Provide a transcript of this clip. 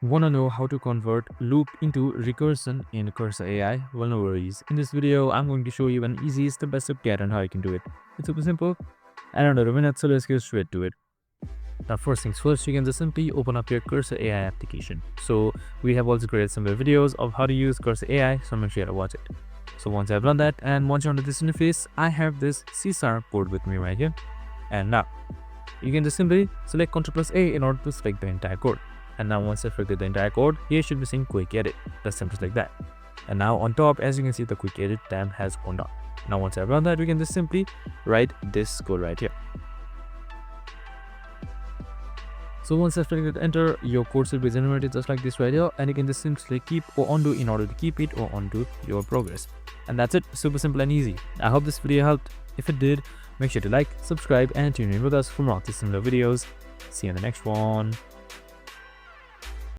Wanna know how to convert loop into recursion in Cursor AI? Well, no worries. In this video, I'm going to show you an easy step-by-step guide on how you can do it. It's super simple and under a minute, so let's get straight to it. Now, first things first, you can just simply open up your Cursor AI application. So we have also created some videos of how to use Cursor AI, so make sure to watch it. So once I've done that, and once you're onto this interface, I have this CSAR code with me right here. And now, you can just simply select Ctrl+A in order to select the entire code. And now once I've selected the entire code, here should be saying quick edit. That's simple like that. And now on top, as you can see, the quick edit tab has gone on. Now once I've run that, we can just simply write this code right here. So once I've selected enter, your code should be generated just like this right here, and you can just simply keep or undo in order to keep it or undo your progress. And that's it, super simple and easy. I hope this video helped. If it did, make sure to like, subscribe and tune in with us for more of these similar videos. See you in the next one.